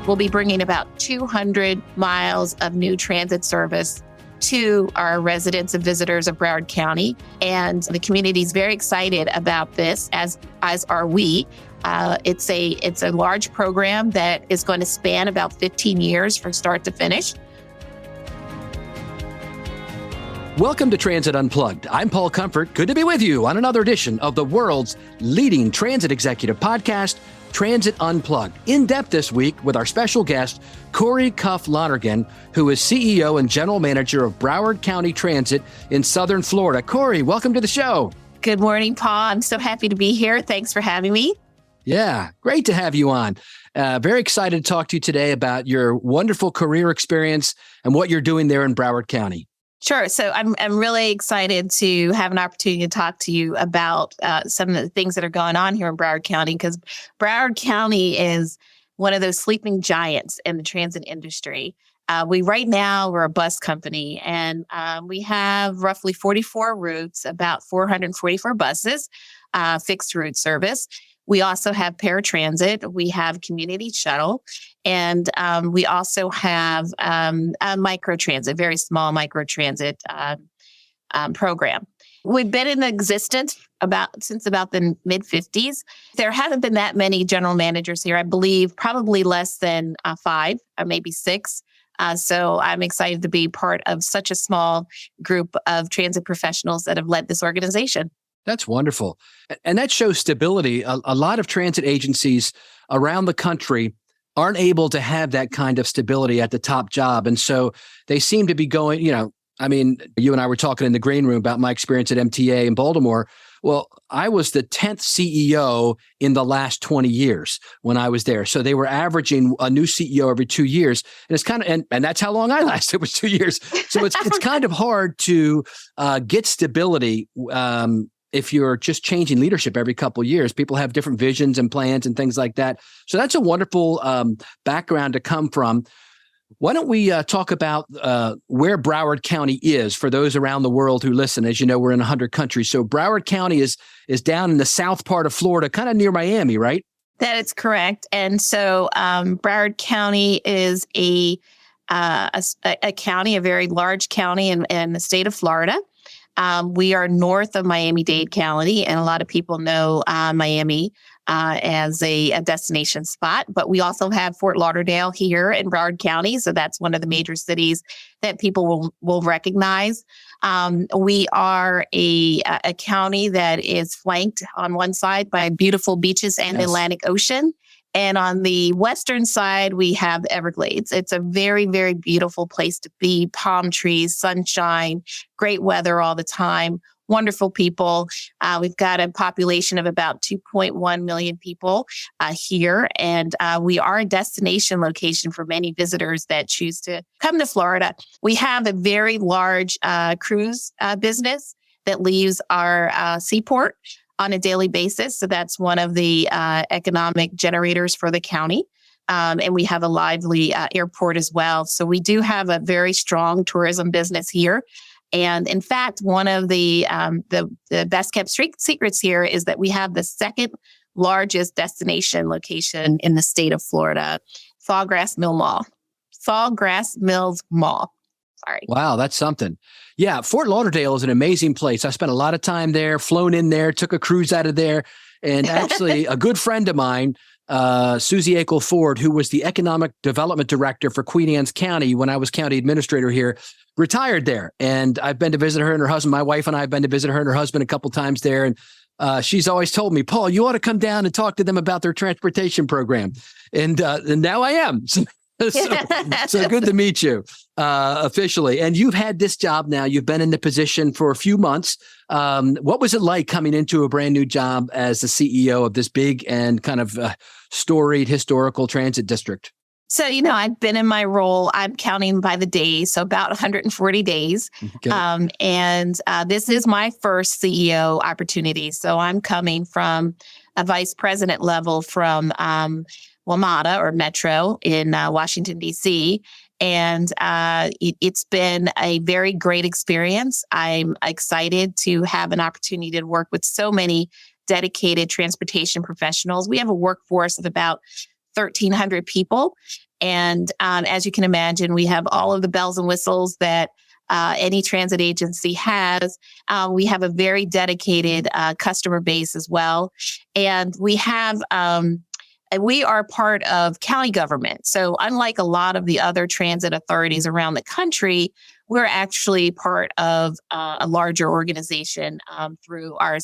We'll be bringing about 200 miles of new transit service to our residents and visitors of Broward County. And the community is very excited about this, as are we. It's a large program that is going to span about 15 years from start to finish. Welcome to Transit Unplugged. I'm Paul Comfort. Good to be with you on another edition of the world's leading transit executive podcast, Transit Unplugged. In depth this week with our special guest, Coree Cuff Lonergan, who is CEO and General Manager of Broward County Transit in Southern Florida. Coree, welcome to the show. Good morning, Paul. I'm so happy to be here. Thanks for having me. Yeah, great to have you on. Very excited to talk to you today about your wonderful career experience and what you're doing there in Broward County. Sure. So I'm really excited to have an opportunity to talk to you about some of the things that are going on here in Broward County, because Broward County is one of those sleeping giants in the transit industry. We're a bus company, and we have roughly 44 routes, about 444 buses, fixed route service. We also have paratransit, we have community shuttle, and we also have a microtransit, very small microtransit program. We've been in existence since about the mid-50s. There haven't been that many general managers here. I believe probably less than 5 or maybe 6. So I'm excited to be part of such a small group of transit professionals that have led this organization. That's wonderful. And that shows stability. A lot of transit agencies around the country aren't able to have that kind of stability at the top job. And so they seem to be going, you and I were talking in the green room about my experience at MTA in Baltimore. Well, I was the 10th CEO in the last 20 years when I was there. So they were averaging a new CEO every 2 years. And it's kind of, and that's how long I lasted, it was 2 years. So it's kind of hard to get stability if you're just changing leadership every couple of years. People have different visions and plans and things like that. So that's a wonderful background to come from. Why don't we talk about where Broward County is for those around the world who listen? As you know, we're in 100 countries. So Broward County is down in the south part of Florida, kind of near Miami, right? That is correct. And so Broward County is a county, a very large county in the state of Florida. We are north of Miami-Dade County, and a lot of people know Miami as a destination spot. But we also have Fort Lauderdale here in Broward County, so that's one of the major cities that people will recognize. We are a county that is flanked on one side by beautiful beaches and the Atlantic Ocean. And on the western side, we have the Everglades. It's a very, very beautiful place to be. Palm trees, sunshine, great weather all the time, wonderful people. We've got a population of about 2.1 million people here. And we are a destination location for many visitors that choose to come to Florida. We have a very large cruise business that leaves our seaport on a daily basis. So that's one of the economic generators for the county. And we have a lively airport as well. So we do have a very strong tourism business here. And in fact, one of the best kept secrets here is that we have the second largest destination location in the state of Florida, Sawgrass Mills Mall. Sorry. Wow, that's something. Yeah, Fort Lauderdale is an amazing place. I spent a lot of time there, flown in there, took a cruise out of there. And actually, a good friend of mine, Susie Akel Ford, who was the economic development director for Queen Anne's County when I was county administrator here, retired there. And I've been to visit her and her husband. My wife and I have been to visit her and her husband a couple times there. And she's always told me, Paul, you ought to come down and talk to them about their transportation program. And now I am. So good to meet you officially. And you've had this job now. You've been in the position for a few months. What was it like coming into a brand new job as the CEO of this big and kind of storied historical transit district? So, I've been in my role, I'm counting by the days, so about 140 days. Okay. And this is my first CEO opportunity. So I'm coming from a vice president level from WMATA or Metro in Washington, D.C. And it's been a very great experience. I'm excited to have an opportunity to work with so many dedicated transportation professionals. We have a workforce of about 1,300 people. And as you can imagine, we have all of the bells and whistles that any transit agency has. We have a very dedicated customer base as well. And we are part of county government. So unlike a lot of the other transit authorities around the country, we're actually part of a larger organization through our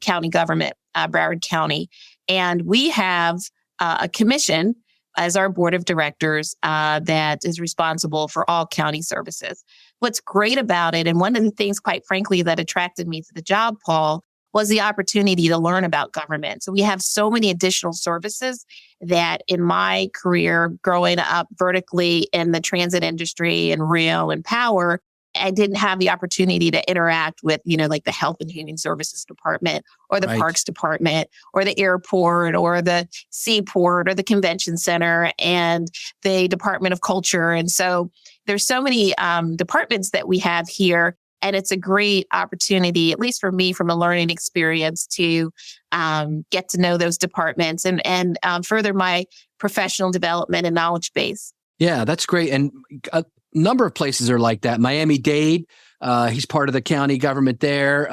county government, Broward County. And we have a commission as our board of directors that is responsible for all county services. What's great about it, and one of the things, quite frankly, that attracted me to the job, Paul, was the opportunity to learn about government. So we have so many additional services that in my career, growing up vertically in the transit industry and rail and power, I didn't have the opportunity to interact with, like the Health and Human Services Department or the Parks Department or the airport or the seaport or the convention center and the Department of Culture. And so there's so many departments that we have here. And it's a great opportunity, at least for me, from a learning experience to get to know those departments and further my professional development and knowledge base. Yeah, that's great. And a number of places are like that. Miami-Dade, he's part of the county government there.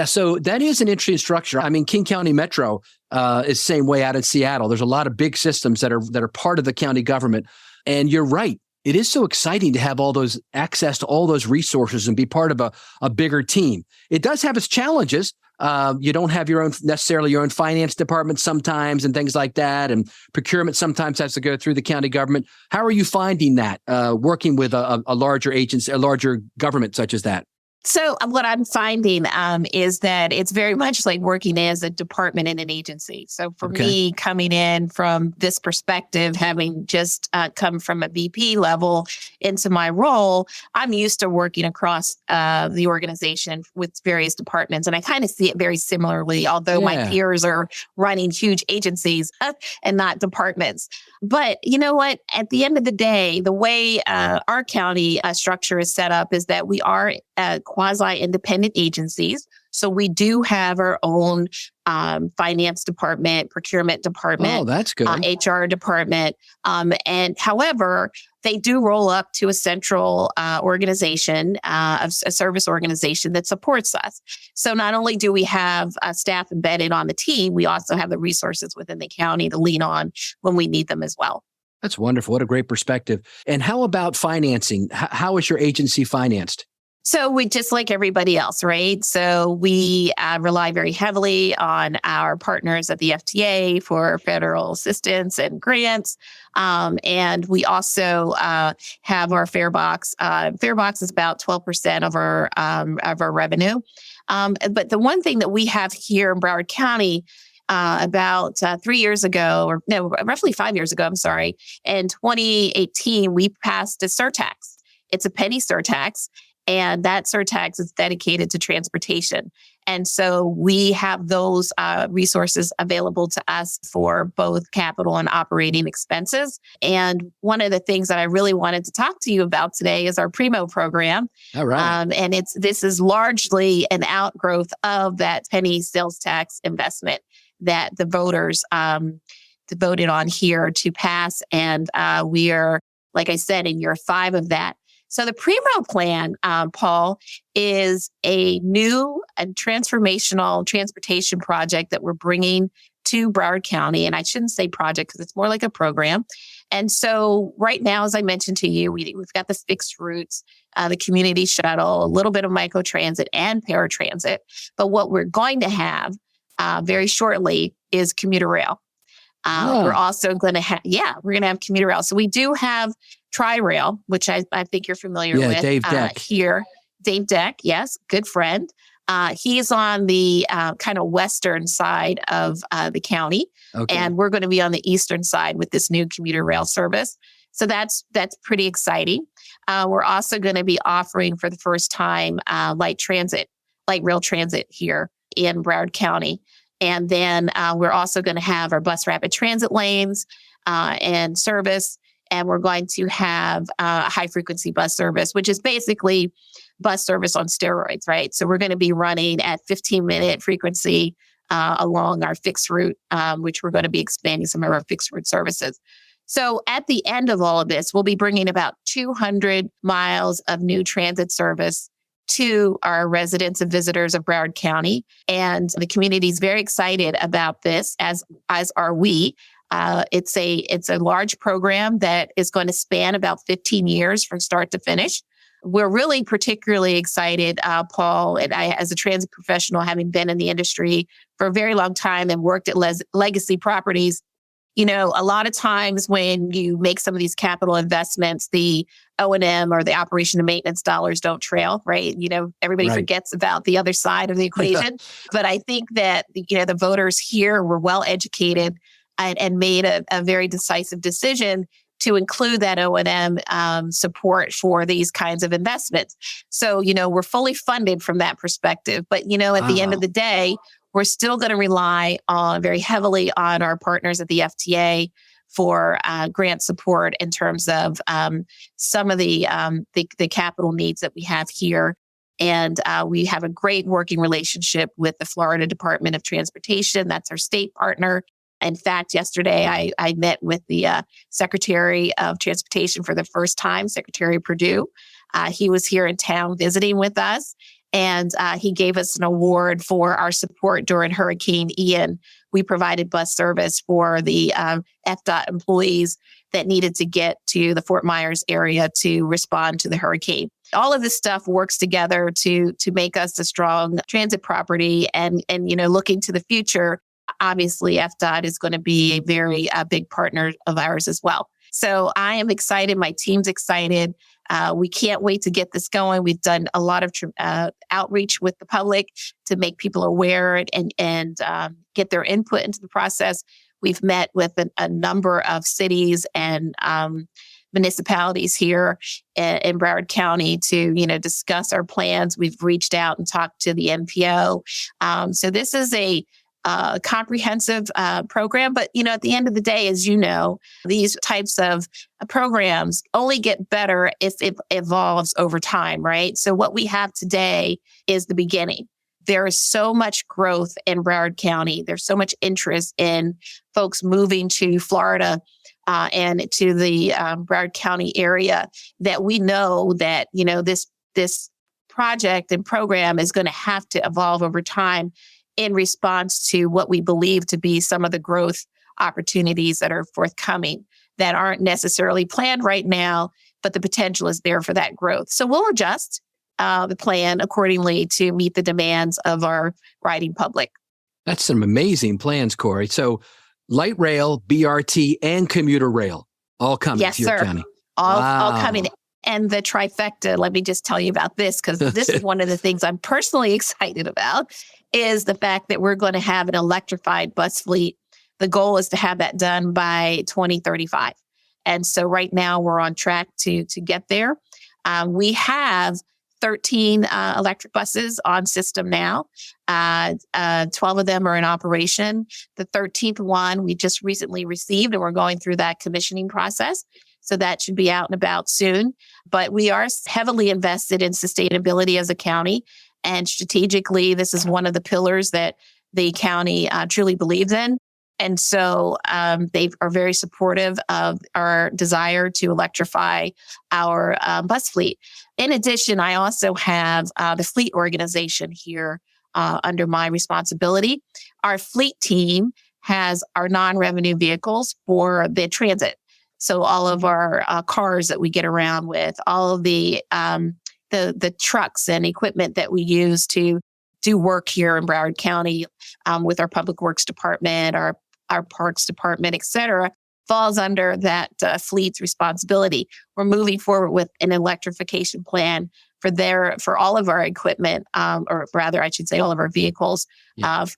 So that is an interesting structure. I mean, King County Metro is the same way out in Seattle. There's a lot of big systems that are part of the county government. And you're right. It is so exciting to have all those access to all those resources and be part of a bigger team. It does have its challenges. You don't have necessarily your own finance department sometimes and things like that. And procurement sometimes has to go through the county government. How are you finding that working with a larger agency, a larger government such as that? So what I'm finding is that it's very much like working as a department in an agency. So for me, coming in from this perspective, having just come from a VP level into my role, I'm used to working across the organization with various departments. And I kind of see it very similarly, although my peers are running huge agencies and not departments. But you know what? At the end of the day, the way our county structure is set up is that we are quasi-independent agencies. So we do have our own finance department, procurement department. Oh, that's good. HR department. And however, they do roll up to a central organization, a service organization that supports us. So not only do we have staff embedded on the team, we also have the resources within the county to lean on when we need them as well. That's wonderful. What a great perspective. And how about financing? How is your agency financed? So we just like everybody else, right? So we rely very heavily on our partners at the FTA for federal assistance and grants. And we also have our fare box. Fare box is about 12% of our revenue. But the one thing that we have here in Broward County about 3 years ago, or no, roughly 5 years ago, in 2018, we passed a surtax. It's a penny surtax. And that surtax is dedicated to transportation. And so we have those resources available to us for both capital and operating expenses. And one of the things that I really wanted to talk to you about today is our Primo program. All right. And this is largely an outgrowth of that penny sales tax investment that the voters voted on here to pass. And we are, like I said, in year 5 of that. So the Primo plan, Paul, is a new and transformational transportation project that we're bringing to Broward County. And I shouldn't say project because it's more like a program. And so right now, as I mentioned to you, we've got the fixed routes, the community shuttle, a little bit of microtransit and paratransit. But what we're going to have very shortly is commuter rail. We're also going to have, we're going to have commuter rail. So we do have Tri-Rail, which I think you're familiar with. Dave Deck. Here. Dave Deck, yes, good friend. He's on the kind of western side of the county, and we're going to be on the eastern side with this new commuter rail service. So that's pretty exciting. We're also going to be offering for the first time light rail transit here in Broward County. And then we're also going to have our bus rapid transit lanes and service. And we're going to have high frequency bus service, which is basically bus service on steroids, right? So we're going to be running at 15-minute frequency along our fixed route, which we're going to be expanding some of our fixed route services. So at the end of all of this, we'll be bringing about 200 miles of new transit service to our residents and visitors of Broward County. And the community is very excited about this, as are we. It's a large program that is going to span about 15 years from start to finish. We're really particularly excited, Paul, and I, as a transit professional, having been in the industry for a very long time and worked at legacy properties. You know, a lot of times when you make some of these capital investments, the O&M or the operation and maintenance dollars don't trail, right? You know, everybody forgets about the other side of the equation. But I think that, the voters here were well educated and made a very decisive decision to include that O&M support for these kinds of investments. So, we're fully funded from that perspective. But, at the end of the day, we're still going to rely very heavily on our partners at the FTA for grant support in terms of some of the capital needs that we have here. And we have a great working relationship with the Florida Department of Transportation. That's our state partner. In fact, yesterday I met with the Secretary of Transportation for the first time, Secretary Perdue. He was here in town visiting with us. And he gave us an award for our support during Hurricane Ian. We provided bus service for the FDOT employees that needed to get to the Fort Myers area to respond to the hurricane. All of this stuff works together to make us a strong transit property. And looking to the future, obviously FDOT is going to be a very big partner of ours as well. So I am excited. My team's excited. We can't wait to get this going. We've done a lot of outreach with the public to make people aware and get their input into the process. We've met with a number of cities and municipalities here in Broward County to, discuss our plans. We've reached out and talked to the NPO. So this is a comprehensive program. But, at the end of the day, as you know, these types of programs only get better if it evolves over time, right? So what we have today is the beginning. There is so much growth in Broward County. There's so much interest in folks moving to Florida and to the Broward County area that we know that, this project and program is going to have to evolve over time in response to what we believe to be some of the growth opportunities that are forthcoming that aren't necessarily planned right now, but the potential is there for that growth. So we'll adjust the plan accordingly to meet the demands of our riding public. That's some amazing plans, Corey. So light rail, BRT, and commuter rail all coming to your county. All coming. And the trifecta, let me just tell you about this, because this is one of the things I'm personally excited about, is the fact that we're going to have an electrified bus fleet. The goal is to have that done by 2035. And so right now we're on track to get there. We have 13 electric buses on system now. 12 of them are in operation. The 13th one we just recently received, and we're going through that commissioning process. So that should be out and about soon. But we are heavily invested in sustainability as a county. And strategically, this is one of the pillars that the county truly believes in. And so they are very supportive of our desire to electrify our bus fleet. In addition, I also have the fleet organization here under my responsibility. Our fleet team has our non-revenue vehicles for the transit. So all of our cars that we get around with, all of the trucks and equipment that we use to do work here in Broward County with our Public Works Department, our Parks Department, et cetera, falls under that fleet's responsibility. We're moving forward with an electrification plan for all of our equipment, or rather, I should say, all of our vehicles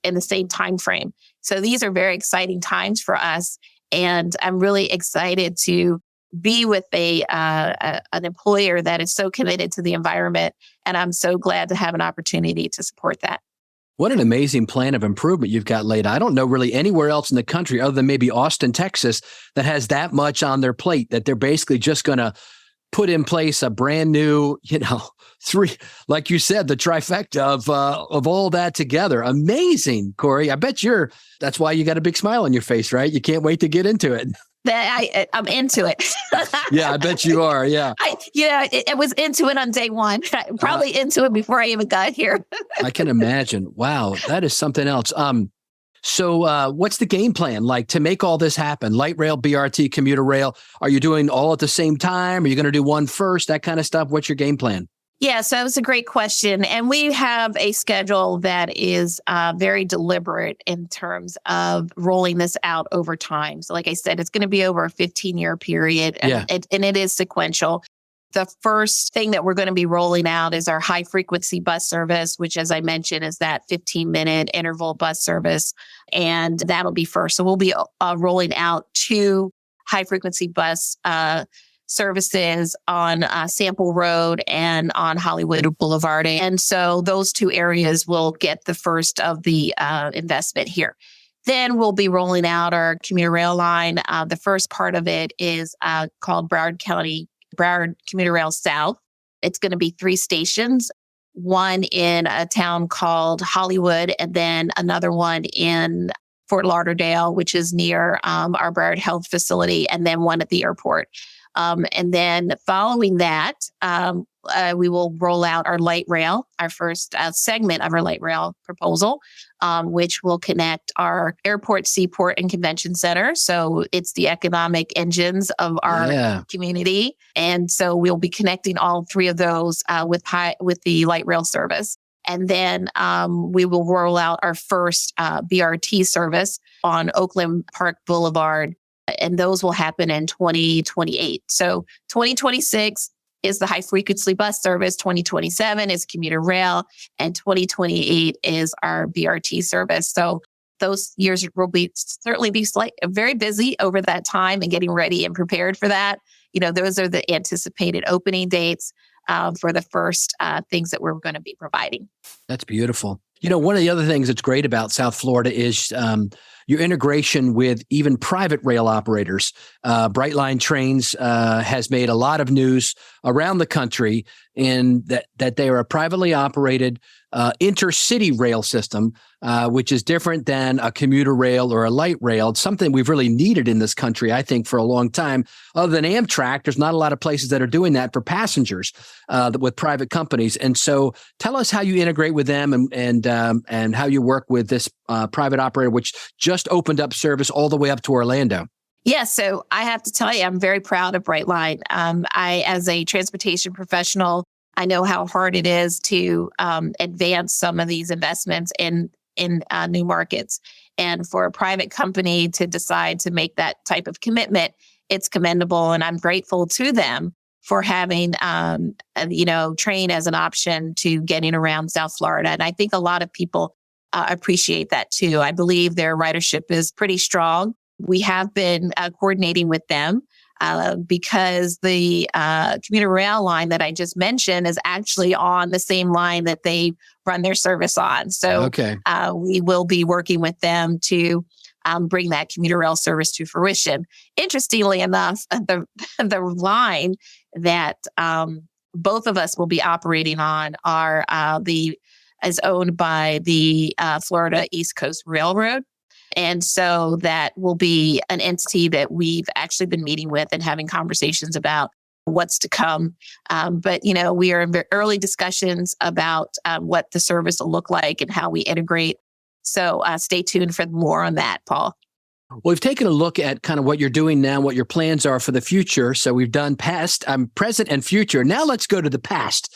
in the same time frame. So these are very exciting times for us. And I'm really excited to be with an employer that is so committed to the environment. And I'm so glad to have an opportunity to support that. What an amazing plan of improvement you've got laid out. I don't know really anywhere else in the country other than maybe Austin, Texas, that has that much on their plate, that they're basically just going to put in place a brand new, three, like you said, the trifecta of all that together. Amazing, Coree. I bet that's why you got a big smile on your face, right? You can't wait to get into it. I'm into it. Yeah, I bet you are. Yeah. I was into it on day one, probably into it before I even got here. I can imagine. Wow. That is something else. So what's the game plan like to make all this happen? Light rail, BRT, commuter rail. Are you doing all at the same time? Are you going to do one first? That kind of stuff. What's your game plan? Yeah, so that was a great question. And we have a schedule that is very deliberate in terms of rolling this out over time. So like I said, it's going to be over a 15-year period, and it is sequential. The first thing that we're going to be rolling out is our high frequency bus service, which, as I mentioned, is that 15-minute interval bus service. And that'll be first. So we'll be rolling out 2 high frequency bus services on Sample Road and on Hollywood Boulevard. And so those 2 areas will get the first of the investment here. Then we'll be rolling out our commuter rail line. The first part of it is called Broward Commuter Rail South. It's going to be 3 stations, one in a town called Hollywood, and then another one in Fort Lauderdale, which is near our Broward Health facility, and then one at the airport. And then following that, we will roll out our light rail, our first segment of our light rail proposal, which will connect our airport, seaport, and convention center. So it's the economic engines of our community. And so we'll be connecting all 3 of those with the light rail service. And then we will roll out our first BRT service on Oakland Park Boulevard. And those will happen in 2028. So 2026 is the high frequency bus service, 2027 is commuter rail, and 2028 is our BRT service. So those years will certainly be very busy over that time and getting ready and prepared for that. Those are the anticipated opening dates for the first things that we're going to be providing. That's beautiful. One of the other things that's great about South Florida is your integration with even private rail operators. Brightline Trains has made a lot of news around the country in that they are a privately operated intercity rail system, which is different than a commuter rail or a light rail. It's something we've really needed in this country, I think, for a long time. Other than Amtrak, there's not a lot of places that are doing that for passengers with private companies. And so tell us how you integrate with them and how you work with this private operator, which just opened up service all the way up to Orlando. Yeah, so I have to tell you, I'm very proud of Brightline. As a transportation professional, I know how hard it is to advance some of these investments in new markets. And for a private company to decide to make that type of commitment, it's commendable. And I'm grateful to them for having, train as an option to getting around South Florida. And I think a lot of people appreciate that too. I believe their ridership is pretty strong. We have been coordinating with them because the commuter rail line that I just mentioned is actually on the same line that they run their service on. So we will be working with them to bring that commuter rail service to fruition. Interestingly enough, the line that both of us will be operating on is owned by the Florida East Coast Railroad. And so that will be an entity that we've actually been meeting with and having conversations about what's to come. But we are in very early discussions about what the service will look like and how we integrate. So stay tuned for more on that, Paul. Well, we've taken a look at kind of what you're doing now, what your plans are for the future. So we've done past, present, and future. Now let's go to the past.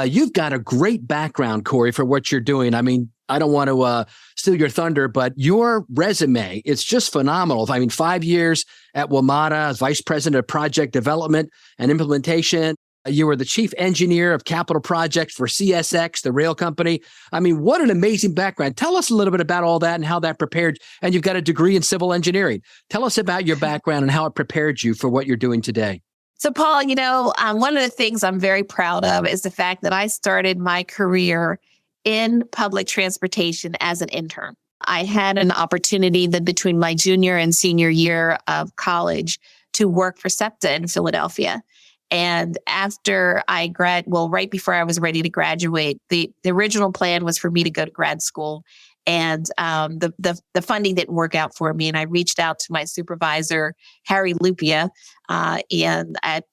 You've got a great background, Coree, for what you're doing. I mean, I don't want to steal your thunder, but your resume, it's just phenomenal. 5 years at WMATA as Vice President of Project Development and Implementation. You were the Chief Engineer of Capital Project for CSX, the rail company. What an amazing background. Tell us a little bit about all that and how that prepared. And you've got a degree in civil engineering. Tell us about your background and how it prepared you for what you're doing today. So, Paul, one of the things I'm very proud of is the fact that I started my career in public transportation as an intern. I had an opportunity that between my junior and senior year of college to work for SEPTA in Philadelphia. And after right before I was ready to graduate, the original plan was for me to go to grad school. And the funding didn't work out for me. And I reached out to my supervisor, Harry Lupia, and at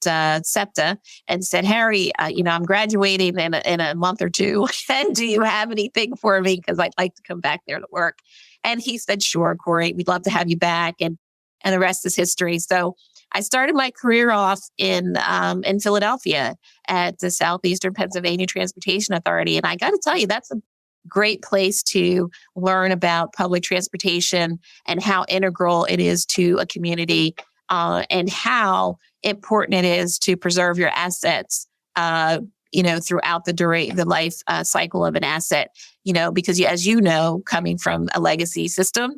SEPTA, and said, Harry, I'm graduating in a month or two. And do you have anything for me? Because I'd like to come back there to work. And he said, sure, Corey, we'd love to have you back. And the rest is history. So I started my career off in Philadelphia at the Southeastern Pennsylvania Transportation Authority. And I got to tell you, that's a great place to learn about public transportation and how integral it is to a community, and how important it is to preserve your assets, throughout the life cycle of an asset, because as you know, coming from a legacy system,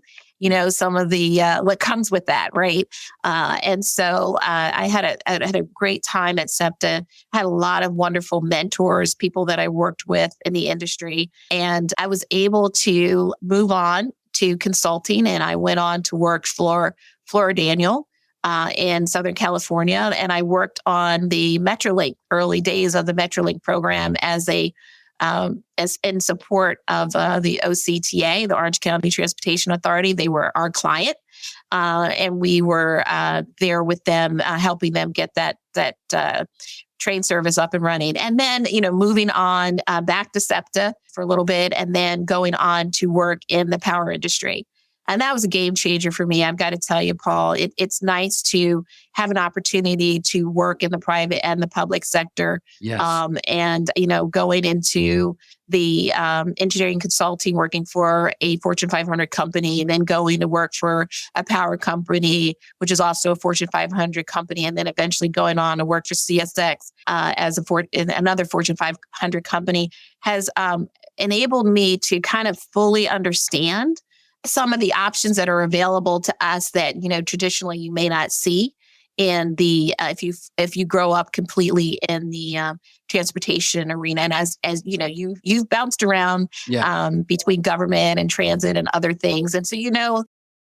some of the what comes with that, right? And so I had a great time at SEPTA. Had a lot of wonderful mentors, people that I worked with in the industry, and I was able to move on to consulting. And I went on to work for Flora Daniel in Southern California, and I worked on the Metrolink, early days of the Metrolink program, as in support of the OCTA, the Orange County Transportation Authority. They were our client, and we were there with them, helping them get that train service up and running. And then, moving on back to SEPTA for a little bit, and then going on to work in the power industry. And that was a game changer for me. I've got to tell you, Paul, it's nice to have an opportunity to work in the private and the public sector. Yes. And, going into the engineering consulting, working for a Fortune 500 company, and then going to work for a power company, which is also a Fortune 500 company, and then eventually going on to work for CSX as another Fortune 500 company, has enabled me to kind of fully understand some of the options that are available to us that, traditionally you may not see in the, if you grow up completely in the transportation arena. And as you've bounced around between government and transit and other things. And so,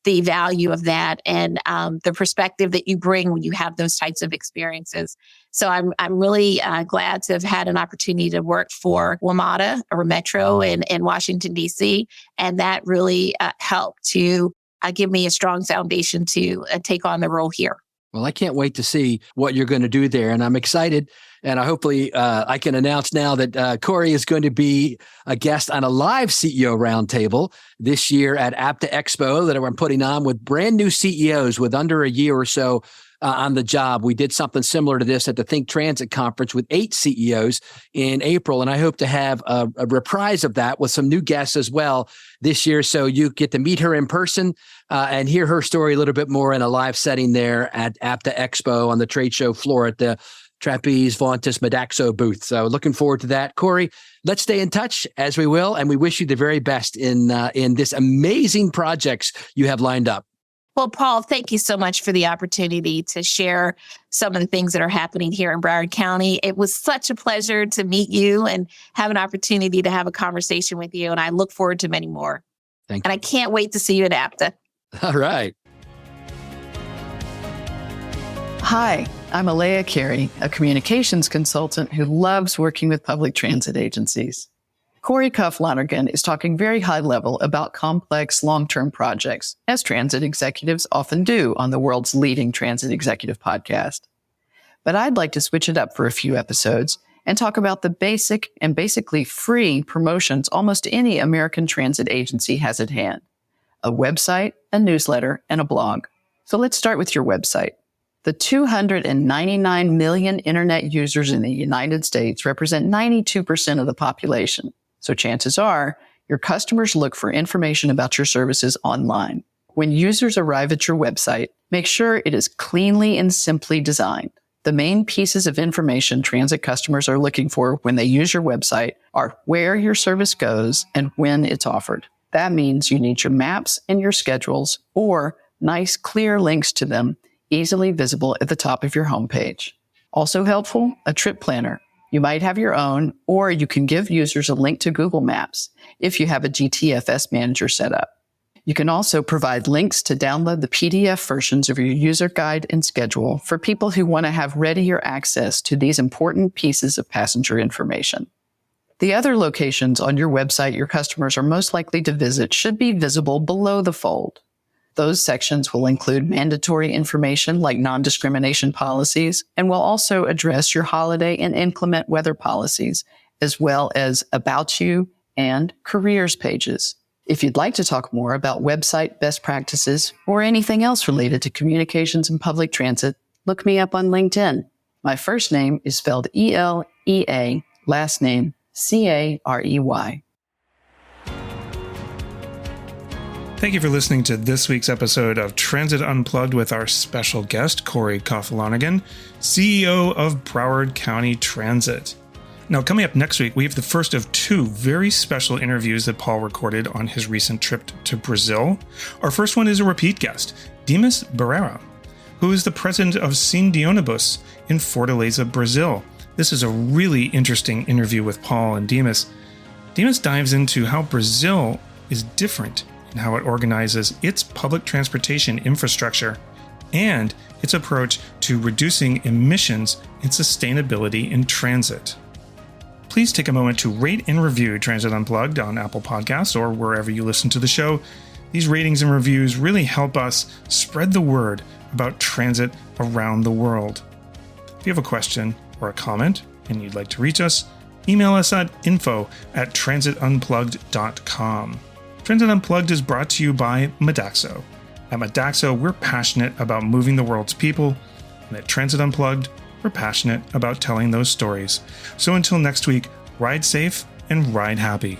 the value of that and the perspective that you bring when you have those types of experiences. So I'm really glad to have had an opportunity to work for WMATA or Metro in Washington, D.C. And that really helped to give me a strong foundation to take on the role here. Well, I can't wait to see what you're going to do there. And I'm excited. And hopefully I can announce now that Corey is going to be a guest on a live CEO roundtable this year at APTA Expo that I'm putting on with brand new CEOs with under a year or so on the job. We did something similar to this at the Think Transit conference with 8 CEOs in April. And I hope to have a reprise of that with some new guests as well this year. So you get to meet her in person and hear her story a little bit more in a live setting there at APTA Expo on the trade show floor at the Trapeze Vauntus Modaxo booth. So looking forward to that. Corey, let's stay in touch as we will. And we wish you the very best in this amazing projects you have lined up. Well, Paul, thank you so much for the opportunity to share some of the things that are happening here in Broward County. It was such a pleasure to meet you and have an opportunity to have a conversation with you. And I look forward to many more. Thank you. And I can't wait to see you at APTA. All right. Hi, I'm Elea, Carey, a communications consultant who loves working with public transit agencies. Coree Cuff Lonergan is talking very high level about complex long-term projects, as transit executives often do on the world's leading transit executive podcast. But I'd like to switch it up for a few episodes and talk about the basic and basically free promotions almost any American transit agency has at hand: a website, a newsletter, and a blog. So let's start with your website. The 299 million internet users in the United States represent 92% of the population. So chances are your customers look for information about your services online. When users arrive at your website, make sure it is cleanly and simply designed. The main pieces of information transit customers are looking for when they use your website are where your service goes and when it's offered. That means you need your maps and your schedules, or nice, clear links to them, easily visible at the top of your homepage. Also helpful, a trip planner. You might have your own, or you can give users a link to Google Maps if you have a GTFS manager set up. You can also provide links to download the PDF versions of your user guide and schedule for people who want to have readier access to these important pieces of passenger information. The other locations on your website your customers are most likely to visit should be visible below the fold. Those sections will include mandatory information like non-discrimination policies and will also address your holiday and inclement weather policies, as well as About You and Careers pages. If you'd like to talk more about website best practices or anything else related to communications and public transit, look me up on LinkedIn. My first name is spelled E-L-E-A, last name C-A-R-E-Y. Thank you for listening to this week's episode of Transit Unplugged with our special guest, Coree Cuff Lonergan, CEO of Broward County Transit. Now, coming up next week, we have the first of two very special interviews that Paul recorded on his recent trip to Brazil. Our first one is a repeat guest, Dimas Barreira, who is the president of Sindionibus in Fortaleza, Brazil. This is a really interesting interview with Paul and Dimas. Dimas dives into how Brazil is different in how it organizes its public transportation infrastructure and its approach to reducing emissions and sustainability in transit. Please take a moment to rate and review Transit Unplugged on Apple Podcasts or wherever you listen to the show. These ratings and reviews really help us spread the word about transit around the world. If you have a question or a comment and you'd like to reach us, email us at info@transitunplugged.com. Transit Unplugged is brought to you by Modaxo. At Modaxo, we're passionate about moving the world's people, and at Transit Unplugged, we're passionate about telling those stories. So until next week, ride safe and ride happy.